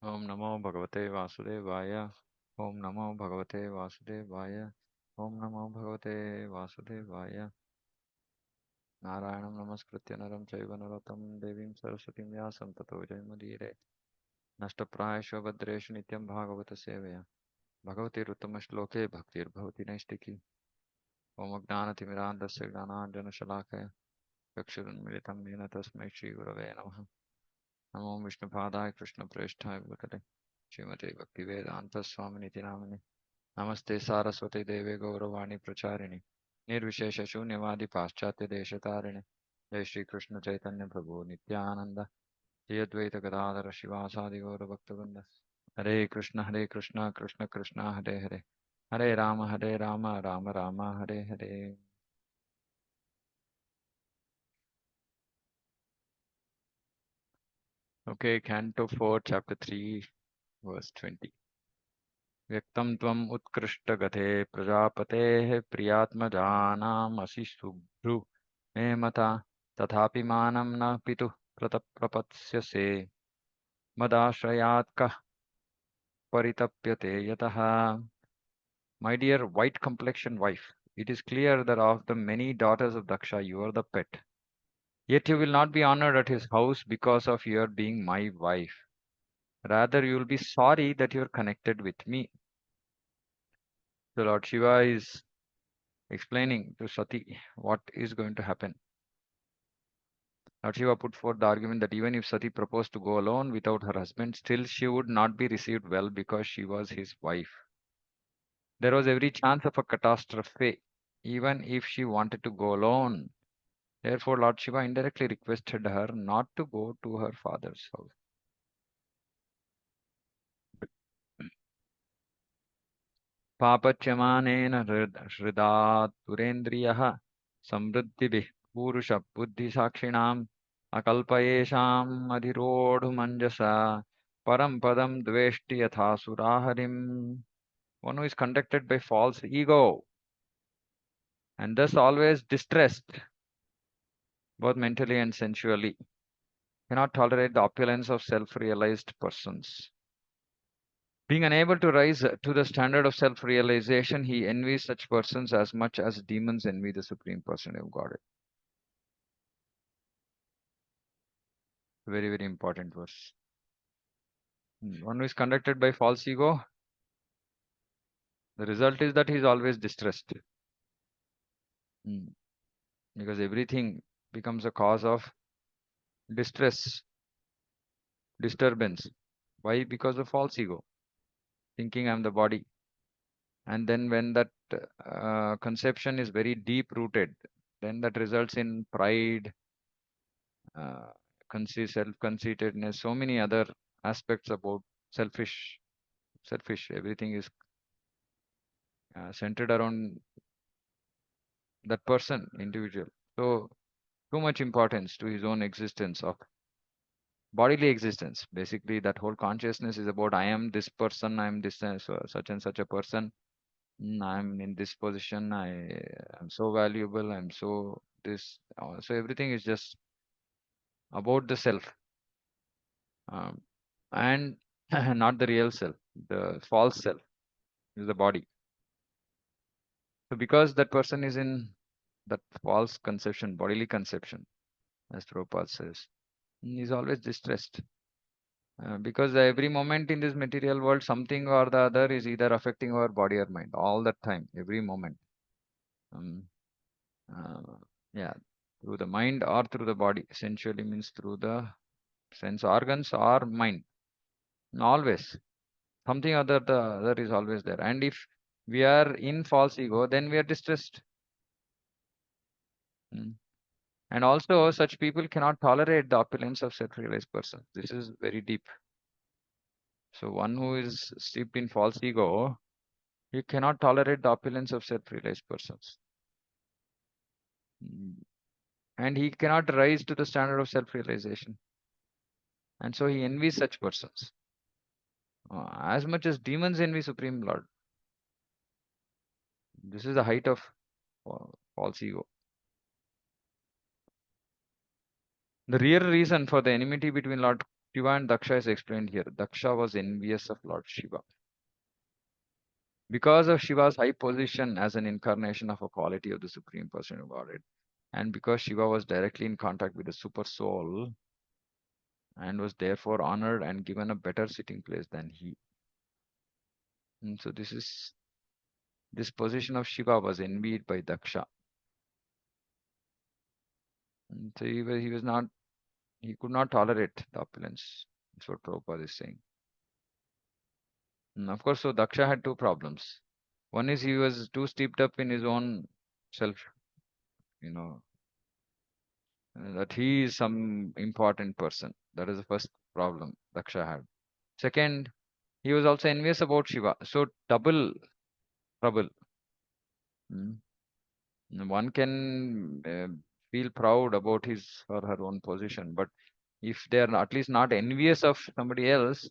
Om Namo Bhagavate Vasudevaya. Om Namo Bhagavate Vasudevaya. Om Namo Bhagavate Vasudevaya. Narayanam Namaskritya Naram Chaiva Narottam Devim Saraswatim Vyasam Tato Jayamudire. Nashtaprayasva Bhadreshu Nityam Bhagavata Sevaya. Bhagavate Ruttama Shloke Bhaktir Bhavati Naistiki. Om Ajnanatimirandasya Gnananjana Shalakaya. Chakshurunmilitam Yena Tasmai Shri Gurave Namaha. Namo Vishnupadaya Krishna Preshthaya Bhutale. Srimate Bhaktivedanta Swaminiti Namane. Namaste Saraswati Deve Gauravani Pracharini. Nirvishesha Shunyavadi Paschatya Deshatarine. Jai Shri Krishna Chaitanya Prabhu Nityananda. Jai Advaita Gadadhara Shivasadi Gaura Bhaktavinda. Hare Krishna Krishna Krishna Hare Hare. Hare Rama Rama Rama Hare Hare. Okay, Canto 4, Chapter 3, Verse 20. Vyaktam tvam utkrishta prajapate priyatmajanam asi subhru me mata tathapi manam na pitu prataprapatsya madashrayat kah paritapyate yataha. My dear white complexioned wife, it is clear that of the many daughters of Daksha you are the pet. Yet you will not be honored at his house because of your being my wife. Rather, you will be sorry that you are connected with me. The Lord Shiva is explaining to Sati what is going to happen. Lord Shiva put forth the argument that even if Sati proposed to go alone without her husband, still she would not be received well because she was his wife. There was every chance of a catastrophe, even if she wanted to go alone. Therefore, Lord Shiva indirectly requested her not to go to her father's house. Papacyamanena hridat turendriyaha samruddhibih purusha buddhi sakshinam akalpayesham adhirodhu manjasa param padam dveshti yatha suraharim. One who is conducted by false ego and thus always distressed, both mentally and sensually, cannot tolerate the opulence of self-realized persons. Being unable to rise to the standard of self-realization, he envies such persons as much as demons envy the Supreme Personality of Godhead. Very, very important verse. One who is conducted by false ego, the result is that he is always distressed. Because everything becomes a cause of distress, disturbance. Why? Because of false ego, thinking I'm the body. And then when that conception is very deep rooted, then that results in pride, uh, self-conceitedness, so many other aspects about selfish. Everything is centered around that person, individual. So too much importance to his own existence of bodily existence. Basically, that whole consciousness is about I am this person, I am this such and such a person. I'm in this position. I am so valuable. I'm so this. So everything is just about the self, um, and not the real self. The false self is the body. So because that person is in that false conception, bodily conception, as Prabhupada says, he is always distressed. Because every moment in this material world, something or the other is either affecting our body or mind all the time, every moment. Um, uh, yeah, through the mind or through the body. Essentially means through the sense organs or mind. Always something or the other is always there. And if we are in false ego, then we are distressed. Mm. And also, such people cannot tolerate the opulence of self-realized person. This is very deep. So one who is steeped in false ego, he cannot tolerate the opulence of self-realized persons. And he cannot rise to the standard of self-realization. And so he envies such persons. As much as demons envy Supreme Lord. This is the height of false ego. The real reason for the enmity between Lord Shiva and Daksha is explained here. Daksha was envious of Lord Shiva. Because of Shiva's high position as an incarnation of a quality of the Supreme Person of Godhead, and because Shiva was directly in contact with the Super Soul and was therefore honored and given a better sitting place than he. And so this position of Shiva was envied by Daksha. And so he could not tolerate the opulence. That's what Prabhupada is saying. And of course, so Daksha had two problems. One is he was too steeped up in his own self, you know, that he is some important person. That is the first problem Daksha had. Second, he was also envious about Shiva. So double trouble. Mm. One can feel proud about his or her own position, but if they are at least not envious of somebody else,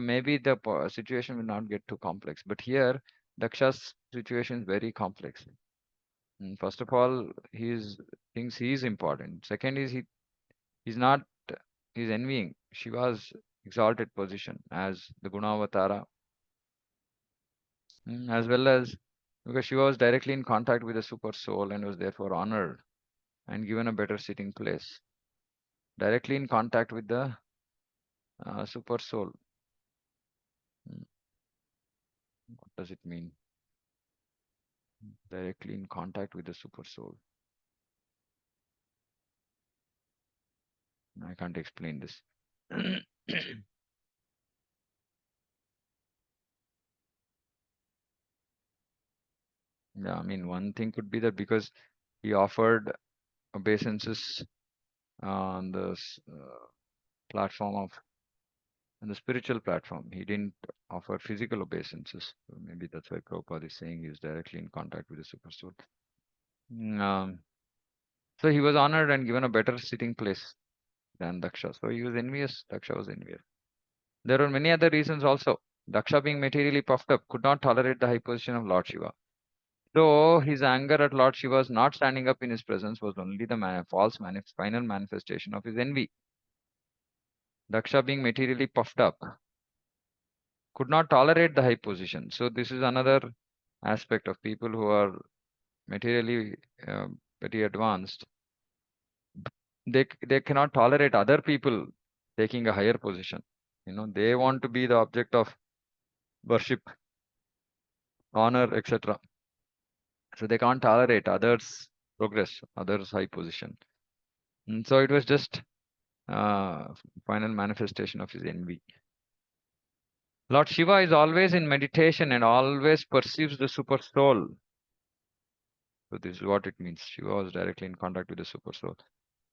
maybe the situation will not get too complex. But here, Daksha's situation is very complex. First of all, thinks he is important. Second is he's not he's envying Shiva's exalted position as the Gunavatara, as well as because Shiva was directly in contact with the super soul and was therefore honored and given a better sitting place. Directly in contact with the super soul. What does it mean? Directly in contact with the super soul. I can't explain this. Yeah, I mean, one thing could be that because he offered obeisances on the platform of on the spiritual platform. He didn't offer physical obeisances. So maybe that's why Prabhupada is saying he was directly in contact with the super soul. So he was honored and given a better sitting place than Daksha. So he was envious. Daksha was envious. There were many other reasons also. Daksha, being materially puffed up, could not tolerate the high position of Lord Shiva. So his anger at Lord Shiva's not standing up in his presence was only the final manifestation of his envy. Daksha, being materially puffed up, could not tolerate the high position. So this is another aspect of people who are materially very advanced. They cannot tolerate other people taking a higher position. They want to be the object of worship, honor, etc. So they can't tolerate others' progress, others' high position. And so it was just final manifestation of his envy. Lord Shiva is always in meditation and always perceives the super soul. So this is what it means. Shiva was directly in contact with the super soul.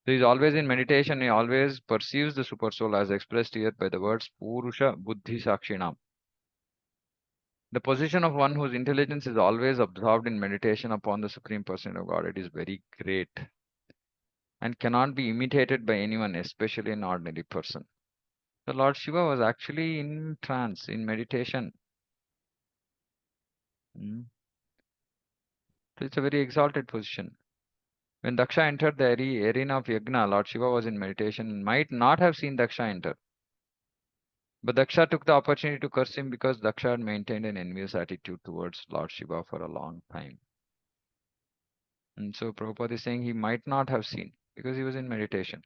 So he's always in meditation. He always perceives the super soul as expressed here by the words Purusha Buddhi Sakshinam. The position of one whose intelligence is always absorbed in meditation upon the Supreme Person of Godhead is very great and cannot be imitated by anyone, especially an ordinary person. So Lord Shiva was actually in trance, in meditation. So it's a very exalted position. When Daksha entered the arena of Yagna, Lord Shiva was in meditation and might not have seen Daksha enter. But Daksha took the opportunity to curse him because Daksha had maintained an envious attitude towards Lord Shiva for a long time. And so Prabhupada is saying he might not have seen because he was in meditation.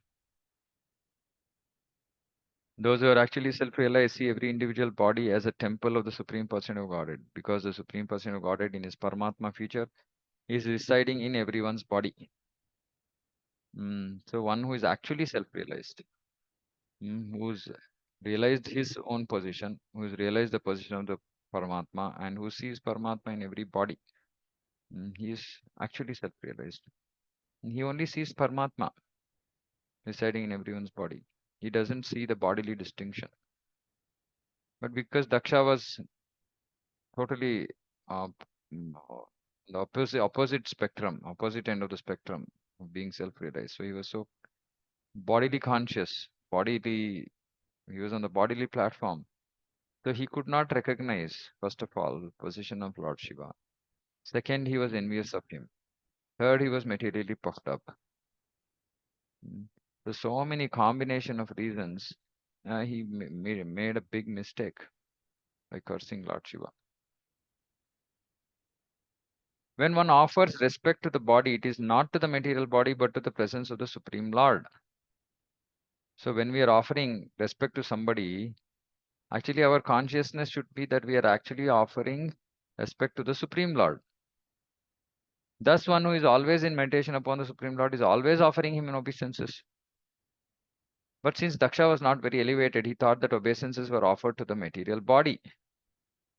Those who are actually self-realized see every individual body as a temple of the Supreme Person of Godhead, because the Supreme Person of Godhead in his Paramatma feature is residing in everyone's body. So one who is actually self-realized, who's realized his own position, who's realized the position of the Paramatma, and who sees Paramatma in every body, he is actually self-realized. He only sees Paramatma residing in everyone's body. He doesn't see the bodily distinction. But because Daksha was totally uh, the opposite spectrum, opposite end of the spectrum of being self-realized. So he was so bodily conscious, he was on the bodily platform. So he could not recognize, first of all, position of Lord Shiva. Second, he was envious of him. Third, he was materially puffed up. So many combination of reasons he made a big mistake by cursing Lord Shiva. When one offers respect to the body, it is not to the material body, but to the presence of the Supreme Lord. So when we are offering respect to somebody, actually our consciousness should be that we are actually offering respect to the Supreme Lord. Thus, one who is always in meditation upon the Supreme Lord is always offering him in obeisances. But since Daksha was not very elevated, he thought that obeisances were offered to the material body.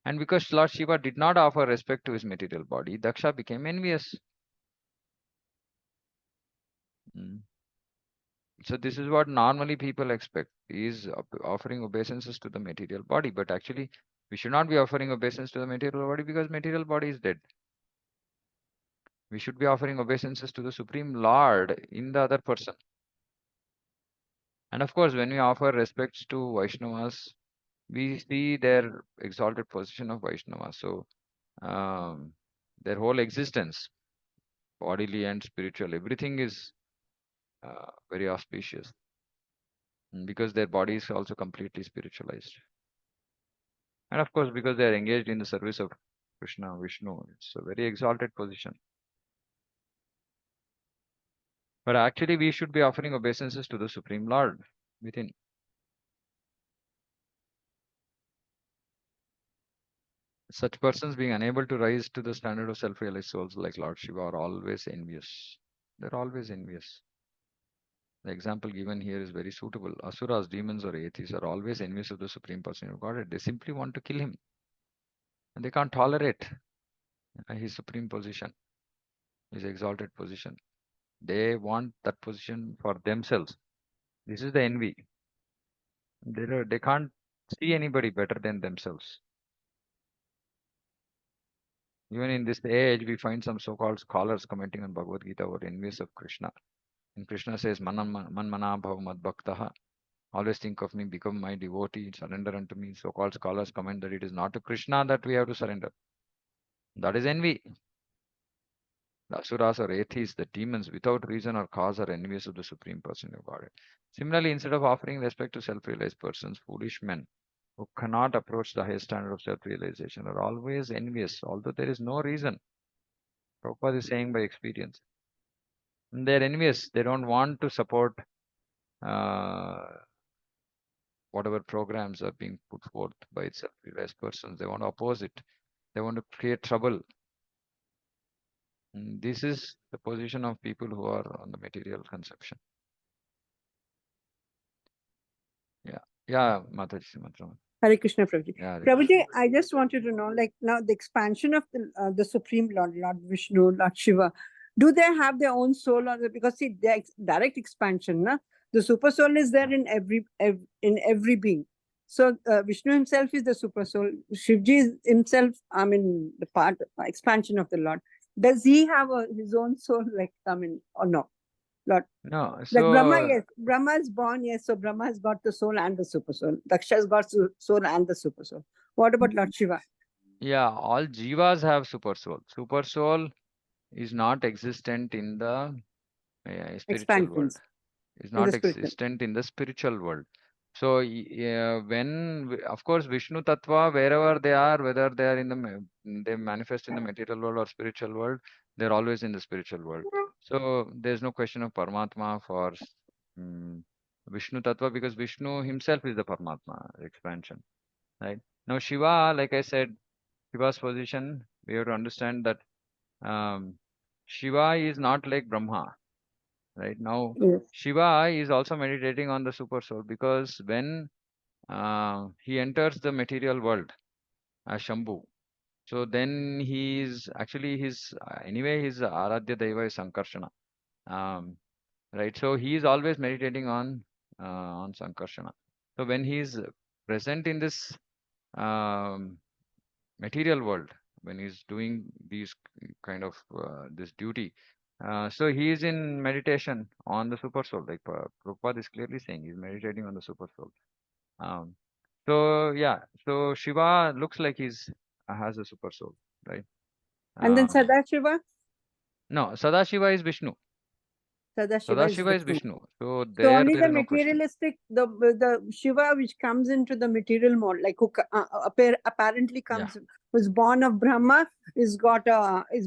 And because Lord Shiva did not offer respect to his material body, Daksha became envious. Mm. So this is what normally people expect, is offering obeisances to the material body. But actually, we should not be offering obeisance to the material body because material body is dead. We should be offering obeisances to the Supreme Lord in the other person. And of course, when we offer respects to Vaishnavas, we see their exalted position of Vaishnavas. So their whole existence, bodily and spiritual, everything is very auspicious because their body is also completely spiritualized. And of course, because they are engaged in the service of Krishna, Vishnu, it's a very exalted position. But actually, we should be offering obeisances to the Supreme Lord within. Such persons being unable to rise to the standard of self-realized souls like Lord Shiva are always envious. They're always envious. The example given here is very suitable. Asuras, demons, or atheists are always envious of the Supreme Person of Godhead. They simply want to kill him. And they can't tolerate his supreme position, his exalted position. They want that position for themselves. This is the envy. They can't see anybody better than themselves. Even in this age, we find some so-called scholars commenting on Bhagavad Gita who are envious of Krishna. And Krishna says, Man mana bhav mad bhaktaha. Always think of me, become my devotee, surrender unto me. So-called scholars comment that it is not to Krishna that we have to surrender. That is envy. The asuras or atheists, the demons, without reason or cause, are envious of the Supreme Person of Godhead. Similarly, instead of offering respect to self-realized persons, foolish men who cannot approach the highest standard of self-realization are always envious, although there is no reason. Prabhupada is saying by experience. And they're envious. They don't want to support uh, whatever programs are being put forth by self-realized persons. They want to oppose it. They want to create trouble. And this is the position of people who are on the material conception. Yeah. Yeah, Mataji, Mataji. Hare Krishna, Prabhuji. Yeah, Hare Prabhuji, Krishna. I just wanted to know, like now the expansion of the Supreme Lord, Lord Vishnu, Lord Shiva, do they have their own soul? Or because see, the direct expansion, na? The super soul is there in every being. So Vishnu himself is the super soul. Shivji is himself, I mean, the part expansion of the Lord. Does he have his own soul, like, I mean, or no? Lord. No, Like Brahma, so yes. Brahma is born, yes. So Brahma has got the soul and the super soul. Daksha has got soul and the super soul. What about Lord Shiva? yeah, all jivas have super soul. Super soul is not existent in the spiritual world. Expansions Is in the not spiritual. existent in the spiritual world. So when of course Vishnu Tattva, wherever they are, whether they are in the they manifest in the material world or spiritual world, they're always in the spiritual world. So there's no question of Paramatma for Vishnu Tattva because Vishnu himself is the Paramatma expansion, right? Now Shiva, like I said, Shiva's position, we have to understand that um, Shiva is not like Brahma. Right now, Yes. Shiva is also meditating on the super soul because when he enters the material world as Shambhu, so then he is actually his anyway his Aradhya Deva is Sankarshana, um, right? So he is always meditating on Sankarshana. So when he is present in this um, material world, when he's doing these kind of this duty, so he is in meditation on the super soul, like Prabhupada is clearly saying he's meditating on the super soul. um, so yeah, so Shiva looks like he's has a super soul, right? And then um, Sadashiva? no, Sadashiva is Vishnu. Sadashiva is Sadashiva is Vishnu. Vishnu. So So there only there the is no question. materialistic, the Shiva which comes into the material mode, like who apparently Yeah. comes, who's born of Brahma, is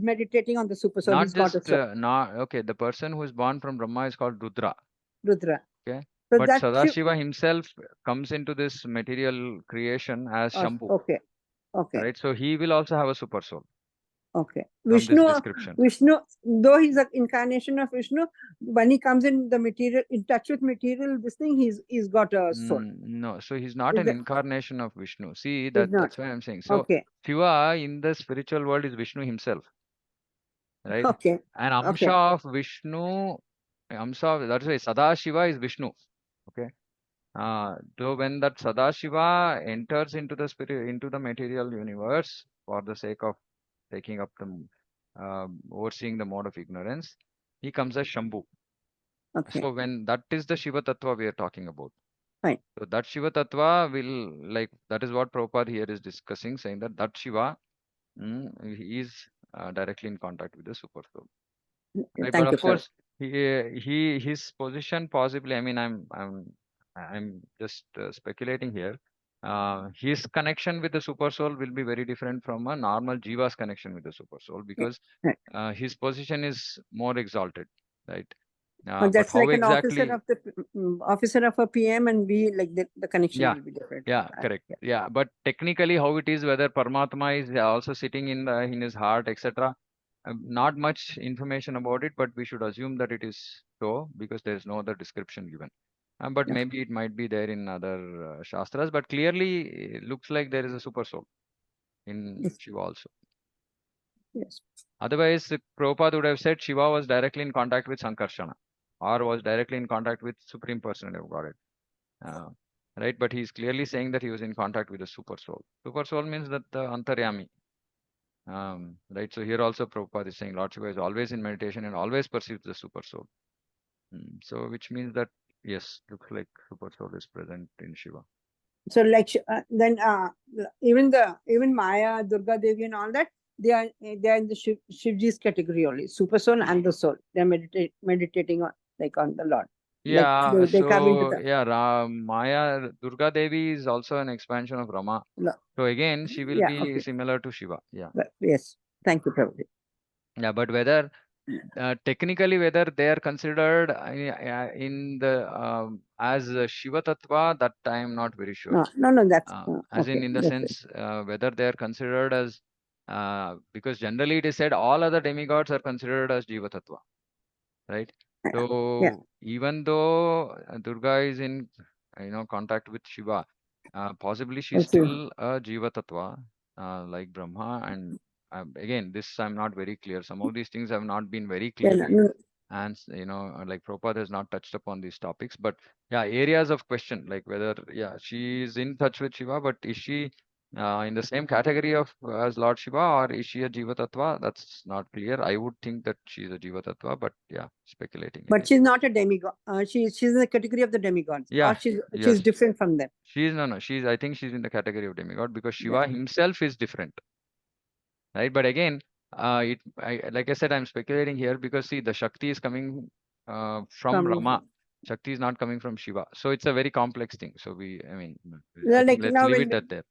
meditating on the super soul. Not He's got a just soul, not okay. The person who is born from Brahma is called Rudra. Rudra. Okay. So But that Shiva, Sadashiva himself comes into this material creation as Shambhu. okay, okay. Right. So he will also have a super soul Okay. from this Vishnu, description. though he's an incarnation of Vishnu, when he comes in the material, in touch with material, this thing, he's got a soul. No, so he's not Is an that, incarnation of Vishnu. See, he's not. that's why I'm saying. So Okay. Shiva in the spiritual world is Vishnu himself, right? Okay. An Okay. Amsha of Vishnu, Amsha, that's why Sadashiva is Vishnu. Okay. So when that Sadashiva enters into the spirit, into the material universe for the sake of taking up the overseeing the mode of ignorance, he comes as Shambhu. Okay. So when that is the Shiva Tattva we are talking about. Fine. So that Shiva Tattva will like that is what Prabhupada here is discussing, saying that that Shiva he is directly in contact with the Super Soul. Right, but Thank you, of Prabhu. course his position possibly. I mean, I'm just speculating here. His connection with the Super Soul will be very different from a normal Jiva's connection with the Super Soul Yeah. because Right. his position is more exalted, right? But That's how like an officer exactly? of the officer of a PM, and we like the connection Yeah, will be different. yeah, correct. Yeah, but technically, how it is, whether Paramatma is also sitting in his heart, etc. Not much information about it, but we should assume that it is so because there is no other description given. But Yeah. maybe it might be there in other shastras. But clearly, it looks like there is a super soul in Yes. Shiva also. Yes. Otherwise, Prabhupada would have said Shiva was directly in contact with Sankarshana or was directly in contact with Supreme Personality of Godhead. Uh, right? But he's clearly saying that he was in contact with the super soul. Super soul means that the Antaryami. Right? So here also Prabhupada is saying Lord Shiva is always in meditation and always perceives the super soul. So which means that yes, looks like super soul is present in Shiva. So like then even Maya, Durga Devi, and all that, they are in the Shivji's category only, super soul and the soul. They're meditating on the Lord. Like Yeah, they come into so the yeah, Maya Durga Devi is also an expansion of Rama. Lord. So again, she will Yeah. be Okay. similar to Shiva. Yeah. Yes. Thank you, Prabhu. Yeah, but whether technically whether they are considered in the as Shiva Tattva, that I am not very sure. No. That's As okay. in the That's it. sense whether they are considered as because generally it is said all other demigods are considered as Jiva Tattva, right? Yeah. So even though Durga is in contact with Shiva, possibly she's Okay. still a Jiva Tattva like Brahma and again this I'm not very clear. Some of these things have not been very Yeah, clearly and like Prabhupada has not touched upon these topics, but yeah, areas of question like whether yeah she is in touch with Shiva, but is she in the same category of as Lord Shiva or is she a Jiva Tattva? That's not clear. I would think that she's a Jiva Tattva, but yeah, speculating but again. she's not a demigod. She's in the category of the demigods, Yeah, or she's yes. different from them. She's no, she's I think she's in the category of demigod because Yeah. Shiva himself is different, right? But again, like I said, I'm speculating here because see, the Shakti is coming from Rama. Shakti is not coming from Shiva, so it's a very complex thing. So I mean, I think Like let's now leave when it at there.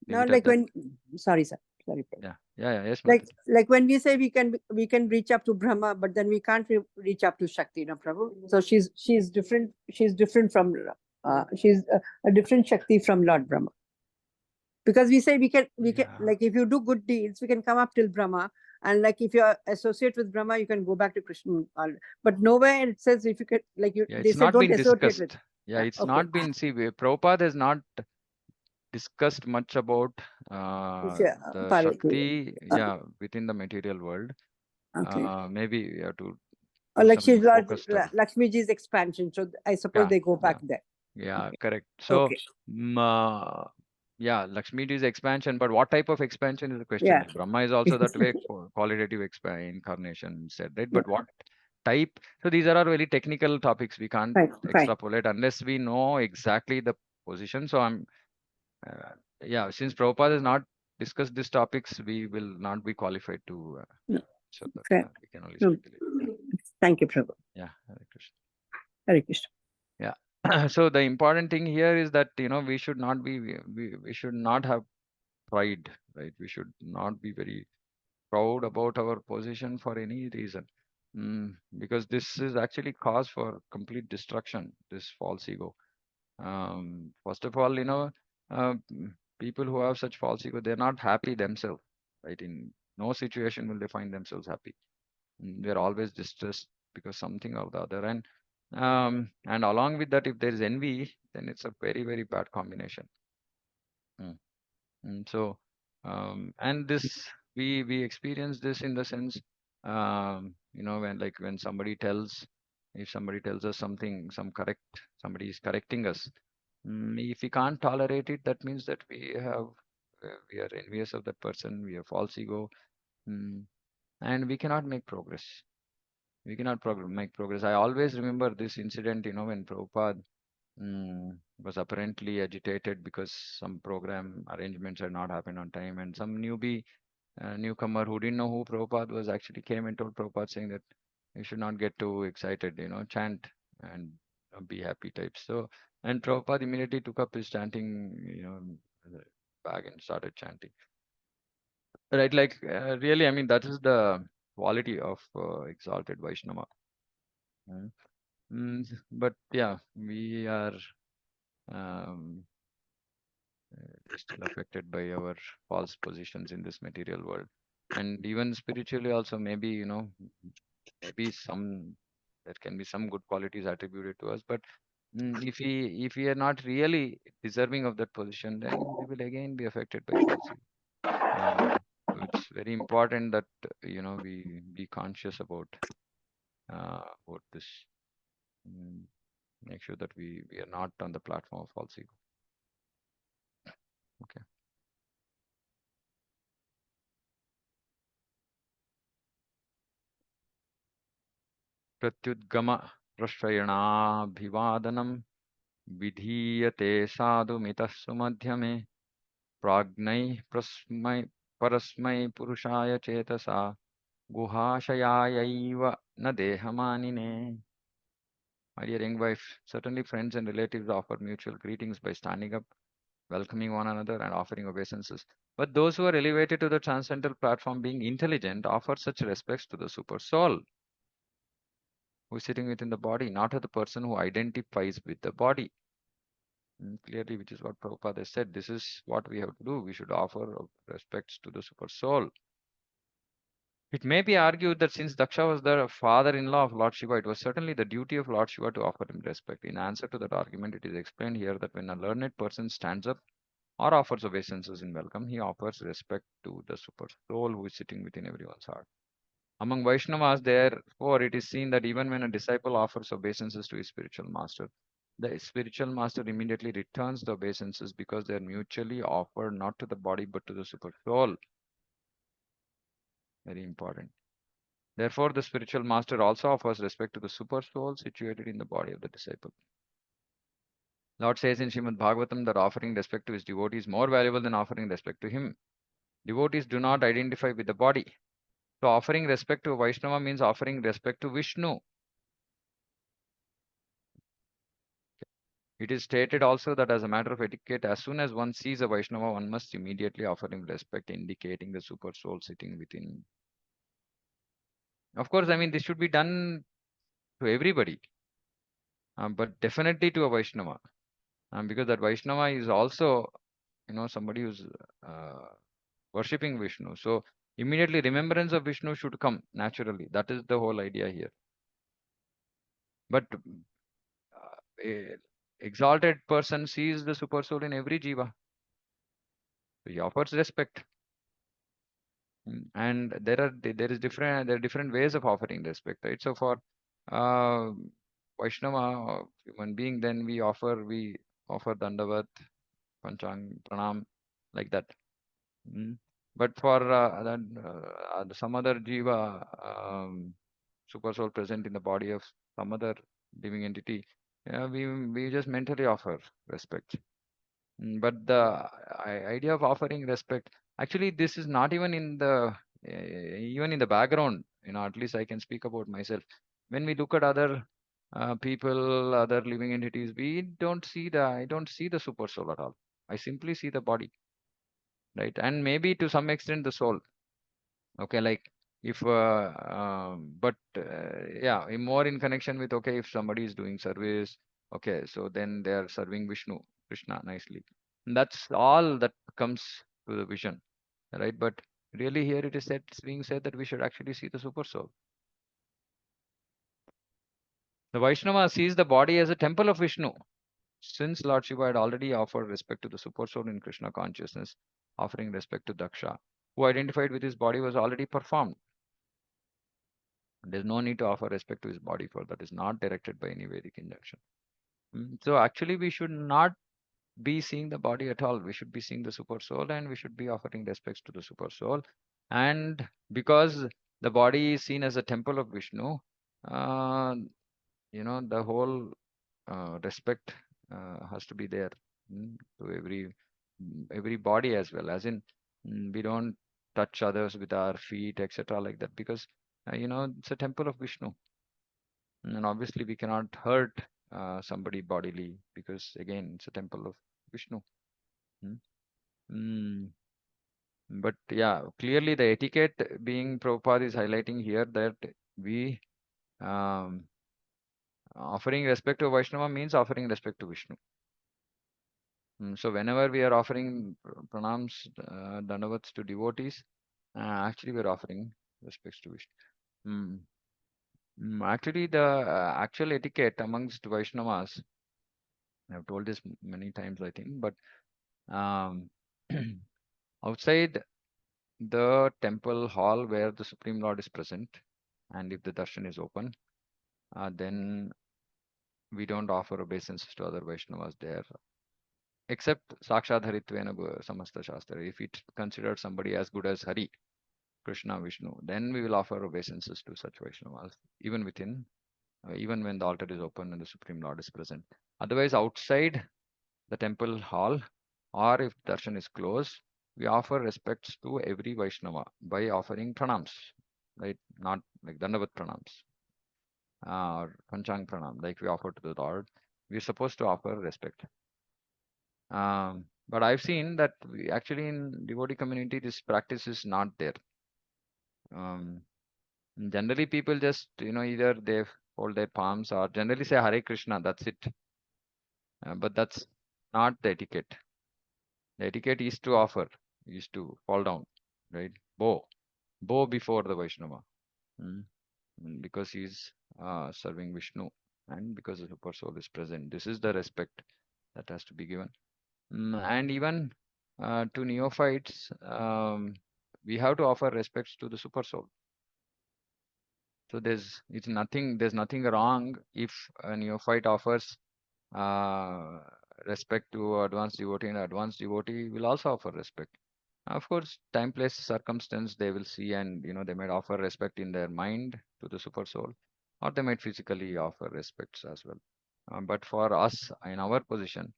Leave now it at like that. when sorry sir sorry Yeah, yes, like Mati. when we say we can reach up to Brahma, but then we can't reach up to Shakti, no Prabhu. So she's different. She's different from she's a different Shakti from Lord Brahma. Because we say we can Yeah. like if you do good deeds, we can come up till Brahma, and like if you associate with Brahma, you can go back to Krishna. But nowhere it says if you can like you. Yeah, They it's say not don't been associate with. discussed. Yeah, it's Okay. not been. See, Prabhupada has not discussed much about the Parvati. Shakti, yeah, within the material world. Okay. Maybe we have to Or do like some she's Lord focus study. Lakshmiji's expansion. So I suppose Yeah, they go back yeah, there. yeah, Okay. correct. So, Okay. yeah, Lakshmi is expansion, but what type of expansion is the question? Yeah. Like Brahma is also that way qualitative incarnation said, right? But what type? So these are all very technical topics. We can't Fine. extrapolate unless we know exactly the position. So yeah, since Prabhupada has not discussed these topics, we will not be qualified to No, so that fair. we can only No. speculate. Thank you, Prabhu. Yeah, Hare Krishna. Hare Krishna. Yeah. So the important thing here is that we should not be we should not have pride, right? We should not be very proud about our position for any reason. Because this is actually cause for complete destruction, this false ego. First of all, people who have such false ego, they're not happy themselves, right? In no situation will they find themselves happy. They're always distressed because something or the other. And along with that, if there is envy, then it's a very, very bad combination. Mm. So, and this we experience this in the sense, when somebody tells, if somebody tells us something, somebody is correcting us. If we can't tolerate it, that means that we are envious of that person. We have false ego, mm, and we cannot make progress. We cannot make progress. I always remember this incident, when Prabhupada was apparently agitated because some program arrangements had not happened on time, and some newcomer who didn't know who Prabhupada was actually came and told Prabhupada saying that you should not get too excited, chant and be happy types. So, and Prabhupada immediately took up his chanting, bag and started chanting. Right, like really, I mean, that is the quality of exalted Vaishnava. Mm. But yeah, we are. Um, still affected by our false positions in this material world, and even spiritually also, maybe maybe some there can be some good qualities attributed to us, but if we are not really deserving of that position, then we will again be affected by falsehood. So it's very important that we be conscious about this. mm, Make sure that we are not on the platform of false ego. Okay. प्रत्युद्गम प्रश्रयणाभिवादनम विधीयते साधुमितः सुमध्यमे प्राज्ञैः प्रस्मै परस्मै पुरुषाय चेतसा गुहाशयायैव न देहमानिने. My dear young wife, certainly friends and relatives offer mutual greetings by standing up, welcoming one another, and offering obeisances. But those who are elevated to the transcendental platform, being intelligent, offer such respects to the super soul who is sitting within the body, not to the person who identifies with the body. Clearly, which is what Prabhupada has said. This is what we have to do. We should offer respects to the super soul. It may be argued that since Daksha was the father-in-law of Lord Shiva, it was certainly the duty of Lord Shiva to offer him respect. In answer to that argument, it is explained here that when a learned person stands up or offers obeisances in welcome, he offers respect to the super soul who is sitting within everyone's heart. Among Vaishnavas, therefore, it is seen that even when a disciple offers obeisances to his spiritual master, the spiritual master immediately returns the obeisances because they are mutually offered not to the body but to the super soul. Very important. Therefore, the spiritual master also offers respect to the super soul situated in the body of the disciple. Lord says in Srimad Bhagavatam that offering respect to his devotee is more valuable than offering respect to him. Devotees do not identify with the body. So offering respect to a Vaishnava means offering respect to Vishnu. It is stated also that as a matter of etiquette, as soon as one sees a Vaishnava, one must immediately offer him respect, indicating the super soul sitting within. Of course, I mean, this should be done to everybody, but definitely to a Vaishnava, because that Vaishnava is also, somebody who's uh, worshipping Vishnu. So immediately remembrance of Vishnu should come naturally. That is the whole idea here. But a exalted person sees the super soul in every jiva. So he offers respect. And there are different ways of offering respect, right? So for uh, Vaishnava human being, then we offer Dandavat, Panchang, Pranam, like that. Mm. But for some other jiva, super soul present in the body of some other living entity, yeah, we just mentally offer respect. But the idea of offering respect, actually, this is not even in the background. At least I can speak about myself. when we look at other people, other living entities, I don't see the super soul at all. I simply see the body, right? And maybe to some extent the soul. Okay, like if but yeah, more in connection with, okay, if somebody is doing service, okay, so then they are serving Vishnu, Krishna nicely. And that's all that comes to the vision, right? But really here it is said, it's being said that we should actually see the super soul. The Vaishnava sees the body as a temple of Vishnu. Since Lord Shiva had already offered respect to the super soul in Krishna consciousness, offering respect to Daksha, who identified with his body, was already performed. There's no need to offer respect to his body, for that is not directed by any Vedic injunction. So actually, we should not be seeing the body at all. We should be seeing the super soul, and we should be offering respects to the super soul. And because the body is seen as a temple of Vishnu, uh, the whole respect has to be there, to every body as well. As in, we don't touch others with our feet, etc., like that, because it's a temple of Vishnu. And obviously, we cannot hurt somebody bodily, because again, it's a temple of Vishnu. Mm. Mm. But yeah, clearly the etiquette being Prabhupada is highlighting here, that we um, offering respect to Vaishnava means offering respect to Vishnu. So whenever we are offering pranams, dandavats to devotees, actually we are offering respects to Vishnu. Mm. Actually, the actual etiquette amongst Vaishnavas, I've told this many times, I think, but um, outside the temple hall where the Supreme Lord is present, and if the darshan is open, then we don't offer obeisances to other Vaishnavas there, except Sakshadharitvena Samasta Shastra. If it considered somebody as good as Hari, Krishna, Vishnu, then we will offer obeisances to such Vaishnavas, even even when the altar is open and the Supreme Lord is present. Otherwise, outside the temple hall, or if darshan is closed, we offer respects to every Vaishnava by offering pranams, right? Not like Dandavat pranams or Panchang pranam, like we offer to the Lord. We're supposed to offer respect. But I've seen that actually in devotee community, this practice is not there. Um, Generally, people just, either they hold their palms or generally say Hare Krishna, that's it. But that's not the etiquette. The etiquette is to offer, is to fall down, right? Bow before the Vaishnava, mm, because he's serving Vishnu, and because the Super Soul is present. This is the respect that has to be given. And even to neophytes, we have to offer respects to the Super Soul. So there's nothing wrong if a neophyte offers uh, respect to advanced devotee, and advanced devotee will also offer respect. Of course, time, place, circumstance, they will see, and they might offer respect in their mind to the super soul, or they might physically offer respects as well. But for us in our position,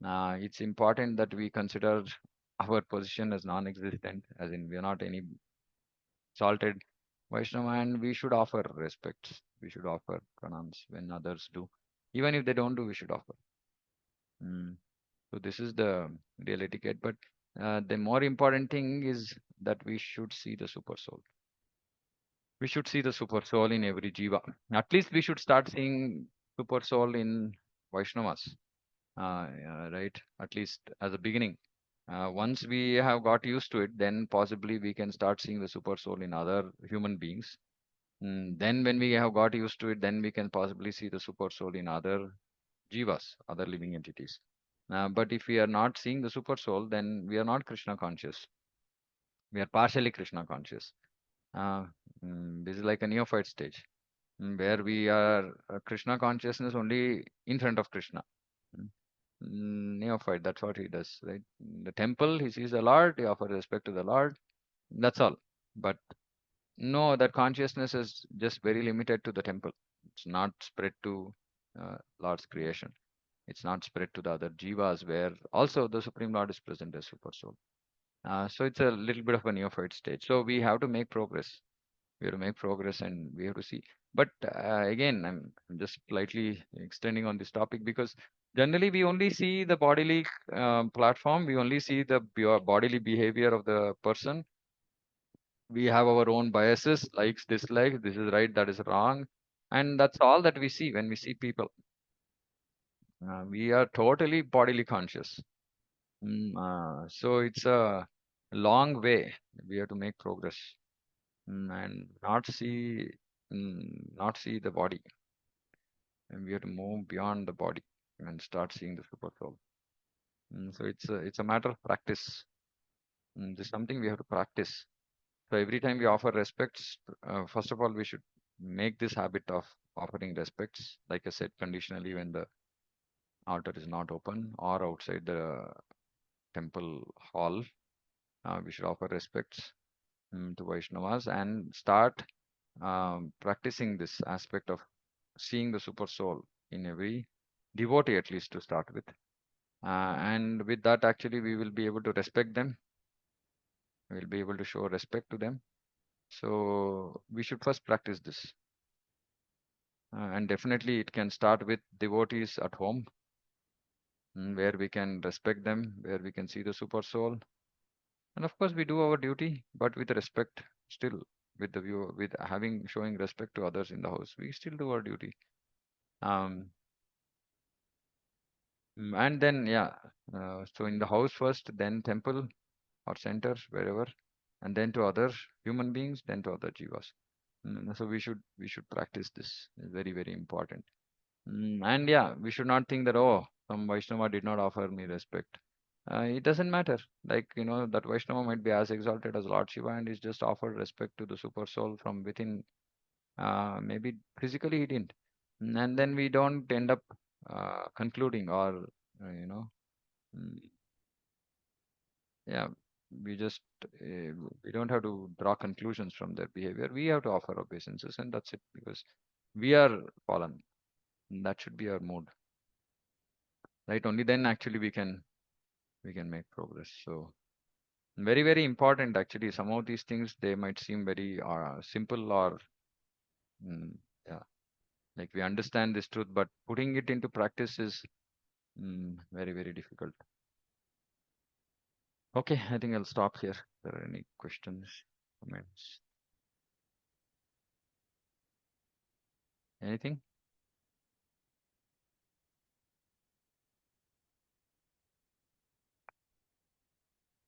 it's important that we consider our position as non-existent, as in we are not any salted Vaishnava, and we should offer respects. We should offer pranams when others do. Even if they don't do, we should offer. Mm. So this is the real etiquette. But the more important thing is that we should see the super soul. We should see the super soul in every jiva. At least we should start seeing super soul in Vaishnavas, right? At least as a beginning. Once we have got used to it, then possibly we can start seeing the super soul in other human beings. Then when we have got used to it, then we can possibly see the super soul in other jivas, other living entities. But if we are not seeing the super soul, then we are not Krishna conscious. We are partially Krishna conscious. Uh, this is like a neophyte stage, where we are Krishna consciousness only in front of Krishna. Mm, Neophyte, that's what he does, right? In the temple, he sees the Lord, he offers respect to the Lord. That's all. But no, that consciousness is just very limited to the temple. It's not spread to Lord's creation. It's not spread to the other jivas, where also the Supreme Lord is present as Super Soul. So it's a little bit of a neophyte stage. So we have to make progress. We have to make progress, and we have to see. But again, I'm just slightly extending on this topic because generally we only see the bodily platform, we only see the bodily behavior of the person. We have our own biases, likes, dislikes, this is right, that is wrong, and that's all that we see when we see people. We are totally bodily conscious. So it's a long way. We have to make progress, and not see the body, and we have to move beyond the body and start seeing the super soul. So it's a matter of practice. This is something we have to practice. So every time we offer respects, first of all, we should make this habit of offering respects. Like I said, conditionally when the altar is not open or outside the temple hall, we should offer respects to Vaishnavas and start practicing this aspect of seeing the super soul in every devotee, at least to start with. And with that, actually, we will be able to respect them. We will be able to show respect to them. So we should first practice this. And definitely, it can start with devotees at home, where we can respect them, where we can see the super soul. And of course, we do our duty, but with respect still, with the view, with having showing respect to others in the house, we still do our duty. Um, and then, yeah, so in the house first, then temple or center, wherever, and then to other human beings, then to other jivas. So we should practice this. It's very, very important. And yeah, we should not think that, oh, some Vaishnava did not offer me respect. It doesn't matter. Like, that Vaishnava might be as exalted as Lord Shiva and is just offered respect to the super soul from within. Maybe physically he didn't. And then we don't end up concluding or, mm, yeah, we just, we don't have to draw conclusions from their behavior. We have to offer obeisances and that's it because we are fallen. That should be our mood, right? Only then actually we can make progress. So very, very important actually. Some of these things they might seem very simple or mm, yeah, like we understand this truth, but putting it into practice is very, very difficult. Okay, I think I'll stop here. If there are any questions, comments, anything?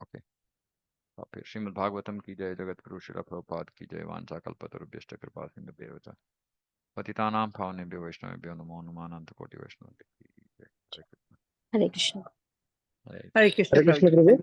Okay, stop here. Srimad Bhagavatam ki jai, Jagat Guru Srila Prabhupada ki jai, Vancha Kalpatarubhyashta Kripa Sindhu Devata. Patitanam Pavanebhyo Vaishnavebhyo Namo Namananta Koti Vaishnavebhyo ki jai. Hare Krishna. Hare Krishna. Hare Hare Krishna. Krishna Hare Krishna, Prabhuji. Prabhu.